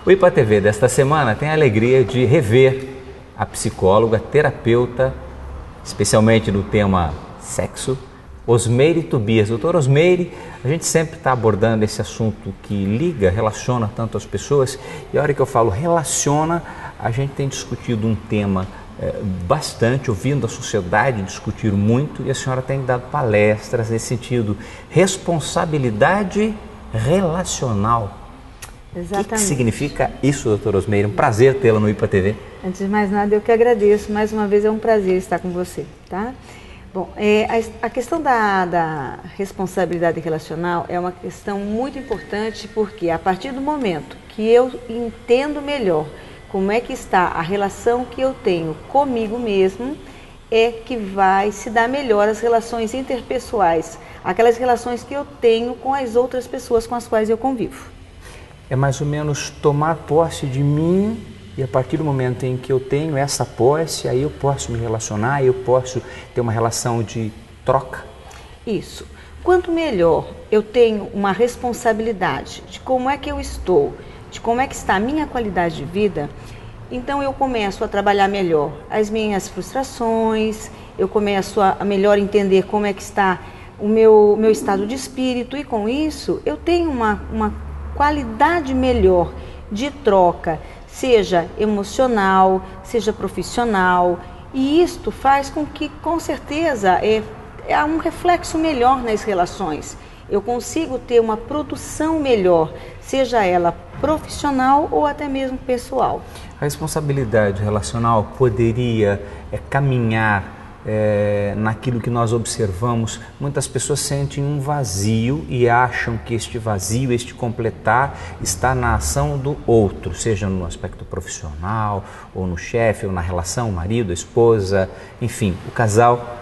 O IPA TV desta semana tem a alegria de rever a psicóloga, terapeuta, especialmente no tema sexo, Osmeire Tobias. Doutora Osmeire, a gente sempre está abordando esse assunto que liga, relaciona tanto as pessoas, e a hora que eu falo relaciona, a gente tem discutido um tema bastante, ouvindo a sociedade discutir muito, e a senhora tem dado palestras nesse sentido, responsabilidade relacional. Exatamente. O que significa isso, doutora Osmeire? Um prazer tê-la no IPA TV. Antes de mais nada, eu que agradeço. Mais uma vez é um prazer estar com você, tá? Bom, a questão da responsabilidade relacional é uma questão muito importante, porque a partir do momento que eu entendo melhor como é que está a relação que eu tenho comigo mesmo, é que vai se dar melhor as relações interpessoais, aquelas relações que eu tenho com as outras pessoas com as quais eu convivo. É mais ou menos tomar posse de mim, e a partir do momento em que eu tenho essa posse, aí eu posso me relacionar, eu posso ter uma relação de troca. Isso. Quanto melhor eu tenho uma responsabilidade de como é que eu estou, de como é que está a minha qualidade de vida, então eu começo a trabalhar melhor as minhas frustrações, eu começo a melhor entender como é que está o meu estado de espírito, e com isso eu tenho uma qualidade melhor de troca, seja emocional, seja profissional, e isto faz com que, com certeza, há um reflexo melhor nas relações. Eu consigo ter uma produção melhor, seja ela profissional ou até mesmo pessoal. A responsabilidade relacional poderia caminhar naquilo que nós observamos. Muitas pessoas sentem um vazio e acham que este vazio, este completar, está na ação do outro, seja no aspecto profissional, ou no chefe, ou na relação, marido, esposa, enfim, o casal.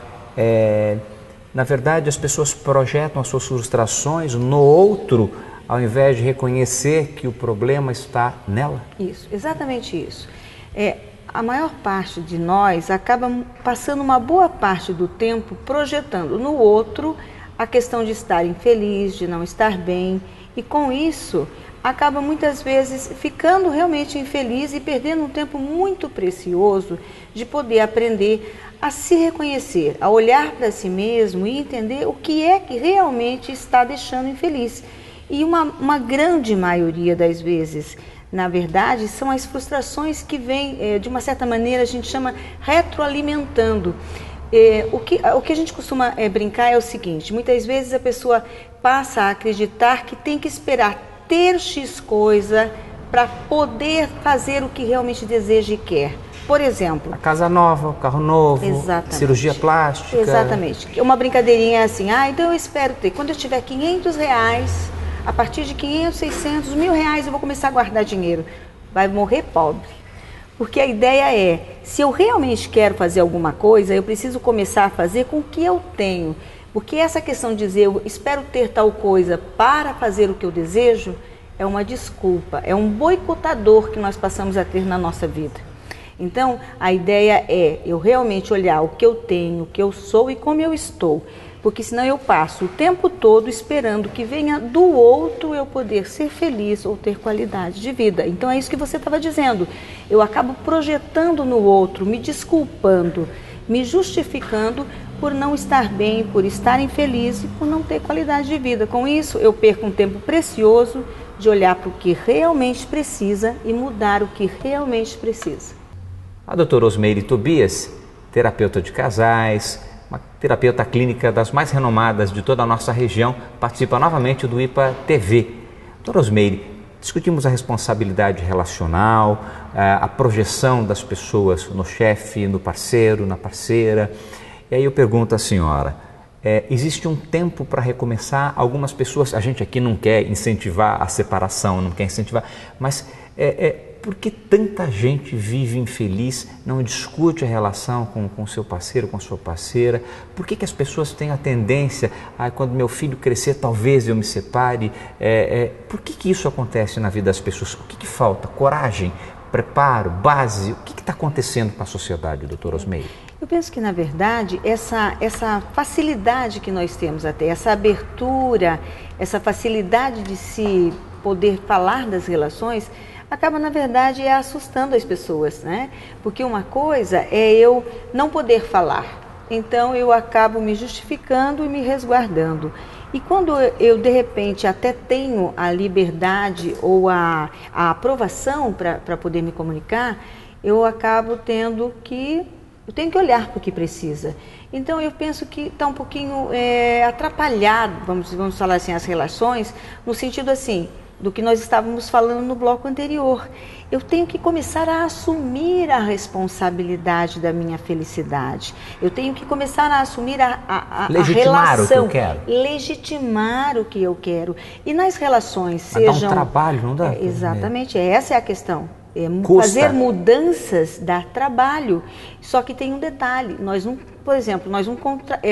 Na verdade, as pessoas projetam as suas frustrações no outro, ao invés de reconhecer que o problema está nela. Isso, exatamente isso. A maior parte de nós acaba passando uma boa parte do tempo projetando no outro a questão de estar infeliz, de não estar bem, e com isso acaba muitas vezes ficando realmente infeliz e perdendo um tempo muito precioso de poder aprender a se reconhecer, a olhar para si mesmo e entender o que é que realmente está deixando infeliz. E uma grande maioria das vezes, na verdade, são as frustrações que vêm, de uma certa maneira, a gente chama retroalimentando. O que a gente costuma brincar é o seguinte: muitas vezes a pessoa passa a acreditar que tem que esperar ter X coisa para poder fazer o que realmente deseja e quer. Por exemplo, a casa nova, o carro novo, exatamente, cirurgia plástica. Exatamente. Uma brincadeirinha assim, então eu espero ter, quando eu tiver R$500, a partir de 500, 600, R$1.000 eu vou começar a guardar dinheiro. Vai morrer pobre. Porque a ideia é, se eu realmente quero fazer alguma coisa, eu preciso começar a fazer com o que eu tenho. Porque essa questão de dizer, eu espero ter tal coisa para fazer o que eu desejo, é uma desculpa, é um boicotador que nós passamos a ter na nossa vida. Então, a ideia é eu realmente olhar o que eu tenho, o que eu sou e como eu estou. Porque senão eu passo o tempo todo esperando que venha do outro eu poder ser feliz ou ter qualidade de vida. Então é isso que você estava dizendo. Eu acabo projetando no outro, me desculpando, me justificando por não estar bem, por estar infeliz e por não ter qualidade de vida. Com isso, eu perco um tempo precioso de olhar para o que realmente precisa e mudar o que realmente precisa. A doutora Osmeire Tobias, terapeuta de casais, uma terapeuta clínica das mais renomadas de toda a nossa região, participa novamente do IPA TV. Doutora Osmeire, discutimos a responsabilidade relacional, a projeção das pessoas no chefe, no parceiro, na parceira. E aí eu pergunto à senhora, existe um tempo para recomeçar? Algumas pessoas, a gente aqui não quer incentivar a separação, não quer incentivar, mas por que tanta gente vive infeliz, não discute a relação com seu parceiro, com sua parceira? Por que as pessoas têm a tendência, quando meu filho crescer, talvez eu me separe? Por que isso acontece na vida das pessoas? O que falta? Coragem, preparo, base? O que está acontecendo com a sociedade, doutora Osmeire? Eu penso que, na verdade, essa facilidade que nós temos até, essa abertura, essa facilidade de se poder falar das relações, acaba, na verdade, assustando as pessoas, né? Porque uma coisa é eu não poder falar, então eu acabo me justificando e me resguardando. E quando eu, de repente, até tenho a liberdade ou a aprovação para poder me comunicar, eu acabo tendo que... Eu tenho que olhar para o que precisa. Então, eu penso que está um pouquinho atrapalhado, vamos falar assim, as relações, no sentido assim, do que nós estávamos falando no bloco anterior. Eu tenho que começar a assumir a responsabilidade da minha felicidade. Eu tenho que começar a assumir a legitimar relação. O que eu quero. Legitimar o que eu quero. E nas relações, mas sejam... dá um trabalho, não dá? Exatamente, essa é a questão. Custa. Fazer mudanças dá trabalho, só que tem um detalhe, nós não, por exemplo, nós não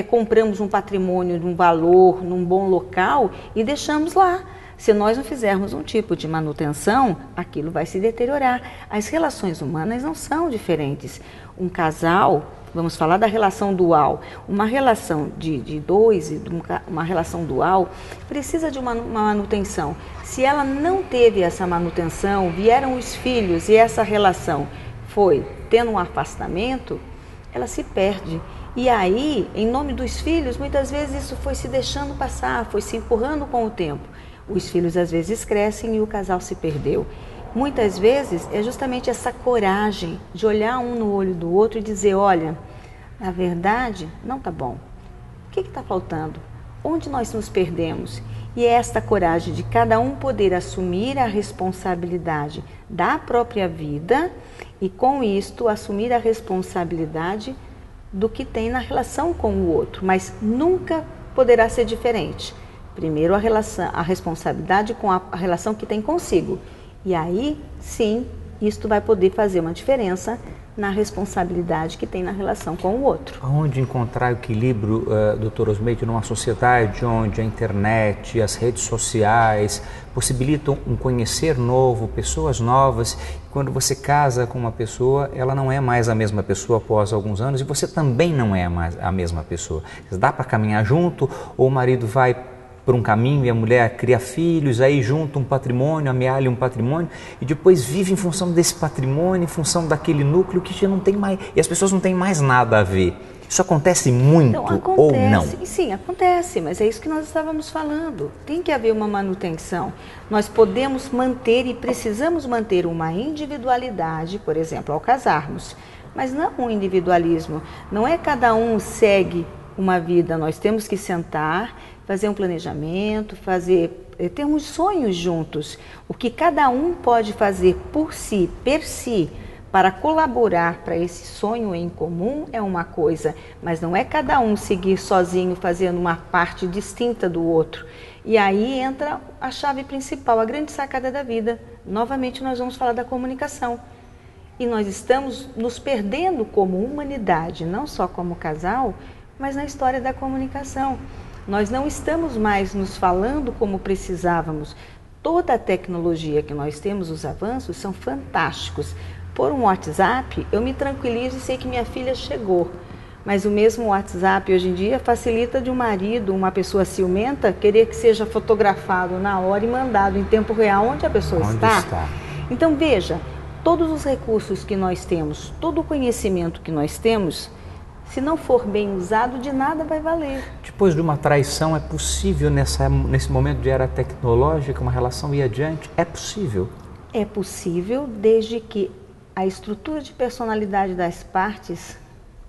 compramos um patrimônio de um valor, num bom local e deixamos lá. Se nós não fizermos um tipo de manutenção, aquilo vai se deteriorar. As relações humanas não são diferentes. Um casal, vamos falar da relação dual, uma relação de dois, uma relação dual, precisa de uma manutenção. Se ela não teve essa manutenção, vieram os filhos e essa relação foi tendo um afastamento, ela se perde. E aí, em nome dos filhos, muitas vezes isso foi se deixando passar, foi se empurrando com o tempo. Os filhos às vezes crescem e o casal se perdeu. Muitas vezes é justamente essa coragem de olhar um no olho do outro e dizer, olha, na verdade não está bom. O que está faltando? Onde nós nos perdemos? E é esta coragem de cada um poder assumir a responsabilidade da própria vida e com isto assumir a responsabilidade do que tem na relação com o outro, mas nunca poderá ser diferente. Primeiro a responsabilidade com a relação que tem consigo. E aí, sim, isto vai poder fazer uma diferença na responsabilidade que tem na relação com o outro. Aonde encontrar o equilíbrio, Dr. Rosmeide, numa sociedade onde a internet, as redes sociais possibilitam um conhecer novo, pessoas novas. Quando você casa com uma pessoa, ela não é mais a mesma pessoa após alguns anos e você também não é mais a mesma pessoa. Dá para caminhar junto ou o marido vai por um caminho e a mulher cria filhos, aí junta um patrimônio, amealha um patrimônio e depois vive em função desse patrimônio, em função daquele núcleo que já não tem mais, e as pessoas não têm mais nada a ver. Isso acontece muito então, acontece, ou não? Sim, acontece, mas é isso que nós estávamos falando. Tem que haver uma manutenção. Nós podemos manter e precisamos manter uma individualidade, por exemplo, ao casarmos, mas não um individualismo. Não é cada um segue uma vida, nós temos que sentar, fazer um planejamento, termos sonhos juntos. O que cada um pode fazer por si, per si, para colaborar para esse sonho em comum é uma coisa, mas não é cada um seguir sozinho fazendo uma parte distinta do outro. E aí entra a chave principal, a grande sacada da vida. Novamente nós vamos falar da comunicação. E nós estamos nos perdendo como humanidade, não só como casal, mas na história da comunicação. Nós não estamos mais nos falando como precisávamos. Toda a tecnologia que nós temos, os avanços, são fantásticos. Por um WhatsApp, eu me tranquilizo e sei que minha filha chegou. Mas o mesmo WhatsApp hoje em dia facilita de um marido, uma pessoa ciumenta, querer que seja fotografado na hora e mandado em tempo real onde a pessoa está. Então veja, todos os recursos que nós temos, todo o conhecimento que nós temos, se não for bem usado, de nada vai valer. Depois de uma traição, é possível nesse momento de era tecnológica, uma relação ir adiante? É possível? É possível, desde que a estrutura de personalidade das partes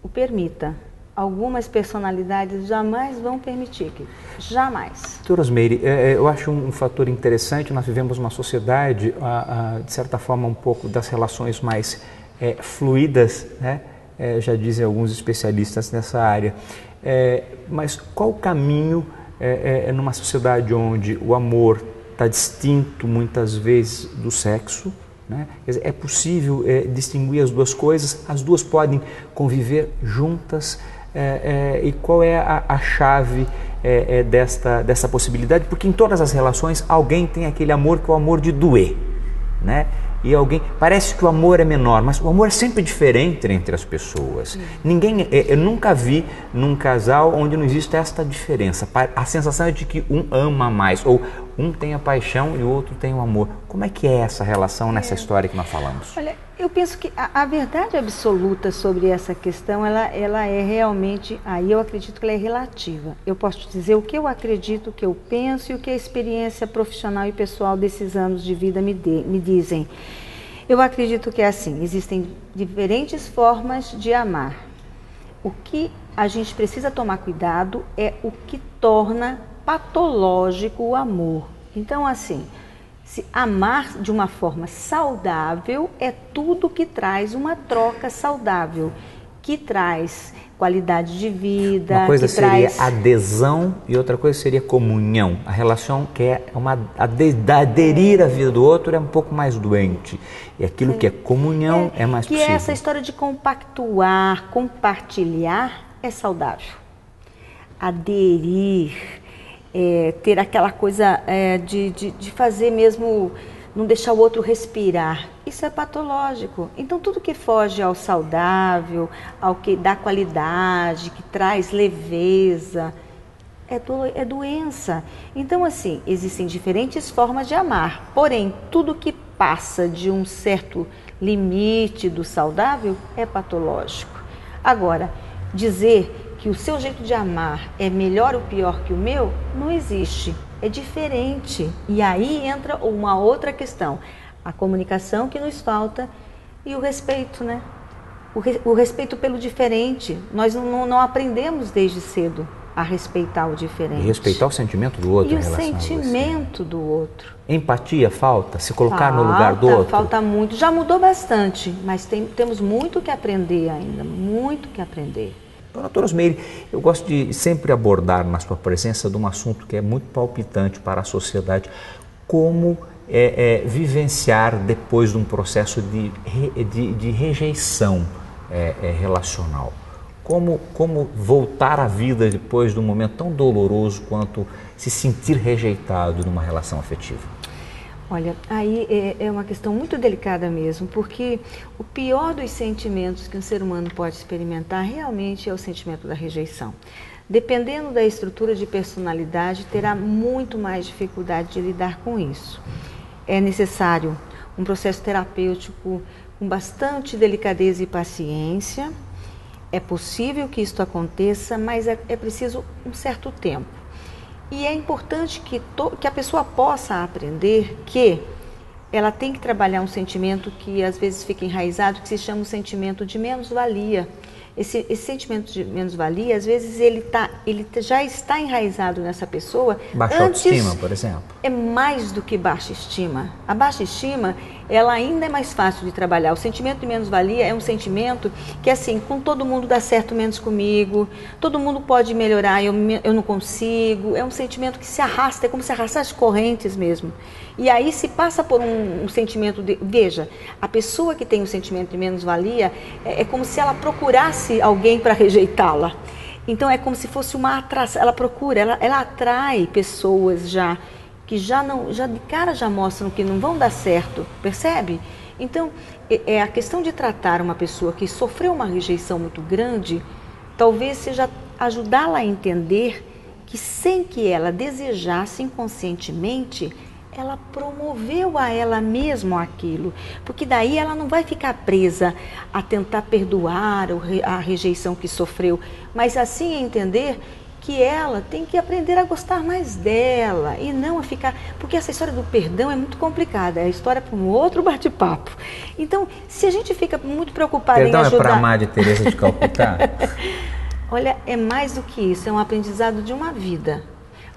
o permita. Algumas personalidades jamais vão permitir, jamais. Doutora Rosmeide, eu acho um fator interessante, nós vivemos uma sociedade, de certa forma, um pouco das relações mais fluídas, né? Já dizem alguns especialistas nessa área. Mas qual o caminho numa sociedade onde o amor está distinto, muitas vezes, do sexo? Né? Quer dizer, é possível distinguir as duas coisas? As duas podem conviver juntas? E qual é a chave dessa possibilidade? Porque em todas as relações alguém tem aquele amor que é o amor de doer, né? E alguém, parece que o amor é menor, mas o amor é sempre diferente entre as pessoas. Eu nunca vi num casal onde não existe esta diferença. A sensação é de que um ama mais, ou um tem a paixão e o outro tem o amor. Como é que é essa relação nessa história que nós falamos? Olha, eu penso que a verdade absoluta sobre essa questão, ela é realmente, aí eu acredito que ela é relativa. Eu posso te dizer o que eu acredito, o que eu penso e o que a experiência profissional e pessoal desses anos de vida me dizem. Eu acredito que é assim, existem diferentes formas de amar. O que a gente precisa tomar cuidado é o que torna patológico o amor. Então, assim, se amar de uma forma saudável é tudo que traz uma troca saudável, que traz qualidade de vida. Uma coisa que seria traz... adesão e outra coisa seria comunhão. A relação que é aderir à vida do outro é um pouco mais doente. E aquilo que é comunhão é mais possível. Que essa história de compactuar, compartilhar é saudável. Aderir, ter aquela coisa de fazer mesmo, não deixar o outro respirar, isso é patológico. Então tudo que foge ao saudável, ao que dá qualidade, que traz leveza, é doença. Então assim, existem diferentes formas de amar, porém tudo que passa de um certo limite do saudável é patológico. Agora, dizer que o seu jeito de amar é melhor ou pior que o meu, não existe. É diferente. E aí entra uma outra questão. A comunicação que nos falta e o respeito, né? O respeito pelo diferente. Nós não aprendemos desde cedo a respeitar o diferente. E respeitar o sentimento do outro. E o sentimento do outro. Empatia falta? Se colocar no lugar do outro? Falta muito. Já mudou bastante, mas temos muito que aprender ainda. Muito que aprender. Doutora Rosmeire, eu gosto de sempre abordar na sua presença de um assunto que é muito palpitante para a sociedade, como vivenciar depois de um processo de rejeição relacional. Como voltar à vida depois de um momento tão doloroso quanto se sentir rejeitado numa relação afetiva? Olha, aí é uma questão muito delicada mesmo, porque o pior dos sentimentos que um ser humano pode experimentar realmente é o sentimento da rejeição. Dependendo da estrutura de personalidade, terá muito mais dificuldade de lidar com isso. É necessário um processo terapêutico com bastante delicadeza e paciência. É possível que isso aconteça, mas é preciso um certo tempo. E é importante que a pessoa possa aprender que ela tem que trabalhar um sentimento que às vezes fica enraizado, que se chama o sentimento de menos-valia. Esse sentimento de menos-valia, às vezes ele já está enraizado nessa pessoa. Baixa autoestima, por exemplo? É mais do que baixa estima. A baixa estima, ela ainda é mais fácil de trabalhar. O sentimento de menos-valia é um sentimento que, assim, com todo mundo dá certo menos comigo, todo mundo pode melhorar, eu não consigo. É um sentimento que se arrasta, é como se arrastasse correntes mesmo. E aí se passa por um sentimento de... Veja, a pessoa que tem o sentimento de menos-valia é como se ela procurasse alguém para rejeitá-la. Então é como se fosse uma atração, ela procura, ela atrai pessoas que já de cara já mostram que não vão dar certo, percebe? Então, a questão de tratar uma pessoa que sofreu uma rejeição muito grande, talvez seja ajudá-la a entender que sem que ela desejasse inconscientemente, ela promoveu a ela mesma aquilo, porque daí ela não vai ficar presa a tentar perdoar a rejeição que sofreu, mas assim entender que ela tem que aprender a gostar mais dela e não a ficar... Porque essa história do perdão é muito complicada, é a história para um outro bate-papo. Então, se a gente fica muito preocupado em ajudar... Perdão é para amar de Teresa de Calcutá? Olha, é mais do que isso, é um aprendizado de uma vida.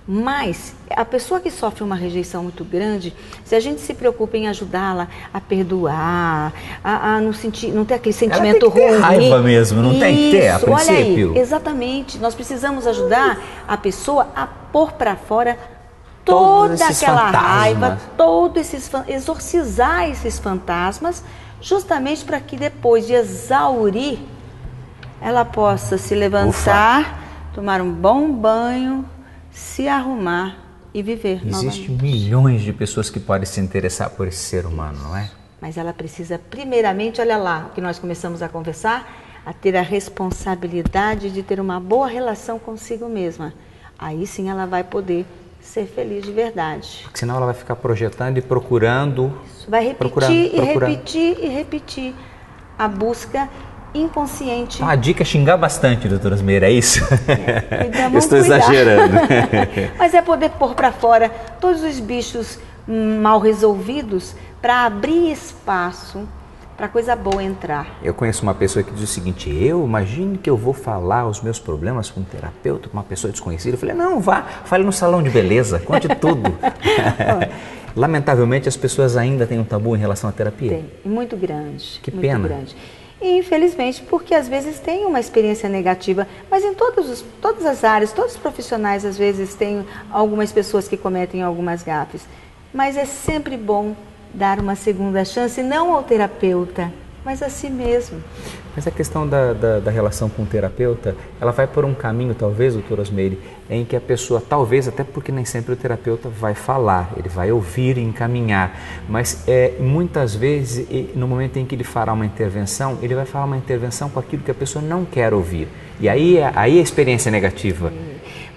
Mas a pessoa que sofre uma rejeição muito grande, se a gente se preocupa em ajudá-la a perdoar, a não ter aquele sentimento ruim. Ela tem que ter raiva mesmo, não tem que ter, a princípio. Olha aí, exatamente. Nós precisamos ajudar a pessoa a pôr para fora toda aquela raiva, exorcizar esses fantasmas, justamente para que depois de exaurir, ela possa se levantar, tomar um bom banho, se arrumar e viver novamente. Existem milhões de pessoas que podem se interessar por esse ser humano, não é? Mas ela precisa, primeiramente, olha lá, o que nós começamos a conversar, a ter a responsabilidade de ter uma boa relação consigo mesma. Aí sim ela vai poder ser feliz de verdade. Porque senão ela vai ficar projetando e procurando. Isso, vai repetir e repetir a busca inconsciente. Então, a dica é xingar bastante, doutora Osmeire, é isso? Eu estou cuidar. exagerando. Mas é poder pôr para fora todos os bichos mal resolvidos para abrir espaço para coisa boa entrar. Eu conheço uma pessoa que diz o seguinte: imagine que eu vou falar os meus problemas com um terapeuta, com uma pessoa desconhecida. Eu falei, não, fale no salão de beleza, conte tudo. Lamentavelmente, as pessoas ainda têm um tabu em relação à terapia. Tem, e muito grande. Que muito pena. Grande. E infelizmente, porque às vezes tem uma experiência negativa, mas em todas as áreas, todos os profissionais às vezes têm algumas pessoas que cometem algumas gafes. Mas é sempre bom dar uma segunda chance, não ao terapeuta, mas a si mesmo. Mas a questão da relação com o terapeuta, ela vai por um caminho, talvez, doutora Osmeire, em que a pessoa, talvez, até porque nem sempre o terapeuta vai falar, ele vai ouvir e encaminhar, mas muitas vezes, no momento em que ele fará uma intervenção, ele vai falar uma intervenção com aquilo que a pessoa não quer ouvir. E aí a experiência é negativa.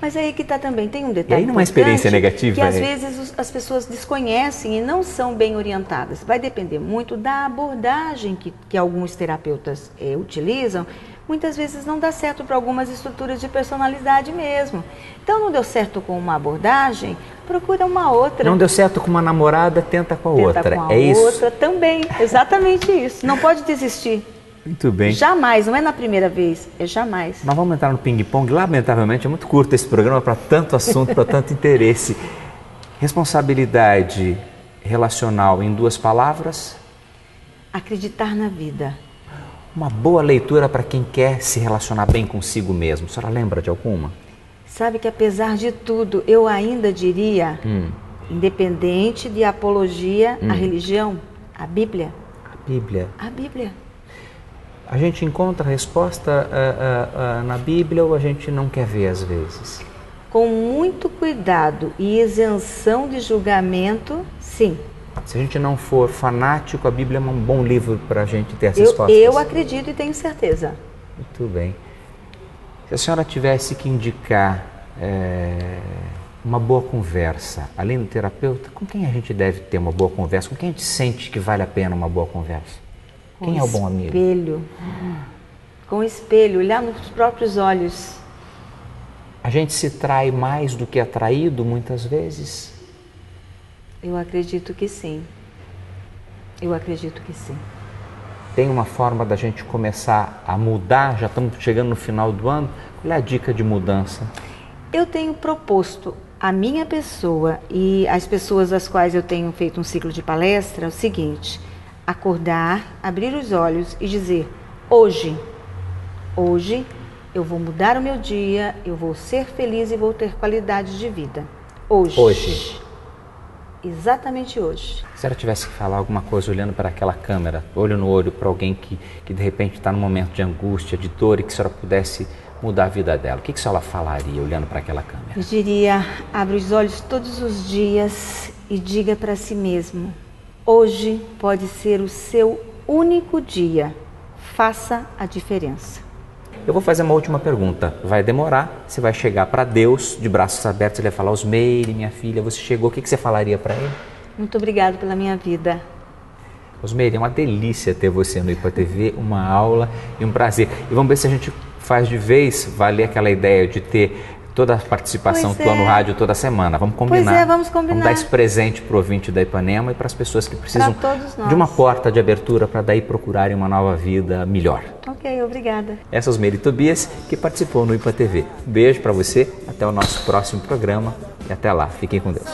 Mas aí que está também, tem um detalhe. E aí numa experiência negativa, que às vezes as pessoas desconhecem e não são bem orientadas. Vai depender muito da abordagem que alguns terapeutas utilizam. Muitas vezes não dá certo para algumas estruturas de personalidade mesmo. Então não deu certo com uma abordagem, procura uma outra. Não deu certo com uma namorada, tenta com a outra. Tenta com a outra também, exatamente isso. Não pode desistir. Muito bem. Jamais, não é na primeira vez, é jamais. Nós vamos entrar no ping-pong. Lamentavelmente, é muito curto esse programa para tanto assunto, para tanto interesse. Responsabilidade relacional em 2 palavras. Acreditar na vida. Uma boa leitura para quem quer se relacionar bem consigo mesmo. A senhora lembra de alguma? Sabe que apesar de tudo, eu ainda diria, independente de apologia à religião, a Bíblia. A Bíblia. A Bíblia. A gente encontra a resposta na Bíblia ou a gente não quer ver às vezes? Com muito cuidado e isenção de julgamento, sim. Se a gente não for fanático, a Bíblia é um bom livro para a gente ter as respostas. Eu acredito e tenho certeza. Muito bem. Se a senhora tivesse que indicar uma boa conversa, além do terapeuta, com quem a gente deve ter uma boa conversa? Com quem a gente sente que vale a pena uma boa conversa? Quem é o bom amigo? Espelho. Com o espelho, olhar nos próprios olhos. A gente se trai mais do que atraído muitas vezes? Eu acredito que sim. Eu acredito que sim. Tem uma forma da gente começar a mudar? Já estamos chegando no final do ano. Qual é a dica de mudança? Eu tenho proposto à minha pessoa e às pessoas às quais eu tenho feito um ciclo de palestra o seguinte: acordar, abrir os olhos e dizer: hoje eu vou mudar o meu dia, eu vou ser feliz e vou ter qualidade de vida. Hoje. Exatamente hoje. Se a senhora tivesse que falar alguma coisa olhando para aquela câmera, olho no olho para alguém que de repente está num momento de angústia, de dor, e que a senhora pudesse mudar a vida dela, o que a senhora falaria olhando para aquela câmera? Eu diria: abra os olhos todos os dias e diga para si mesmo: hoje pode ser o seu único dia. Faça a diferença. Eu vou fazer uma última pergunta. Vai demorar, você vai chegar para Deus de braços abertos, ele vai falar: Osmeire, minha filha, você chegou, o que você falaria para ele? Muito obrigada pela minha vida. Osmeire, é uma delícia ter você no IPA TV, uma aula e um prazer. E vamos ver se a gente faz de vez valer aquela ideia de ter toda a participação tua no rádio toda semana. Vamos combinar. Pois é, vamos combinar. Vamos dar esse presente para o ouvinte da Ipanema e para as pessoas que precisam de uma porta de abertura para daí procurarem uma nova vida melhor. Ok, obrigada. Essa é Osmeire Tobias, que participou no IPA TV. Um beijo para você, até o nosso próximo programa e até lá. Fiquem com Deus.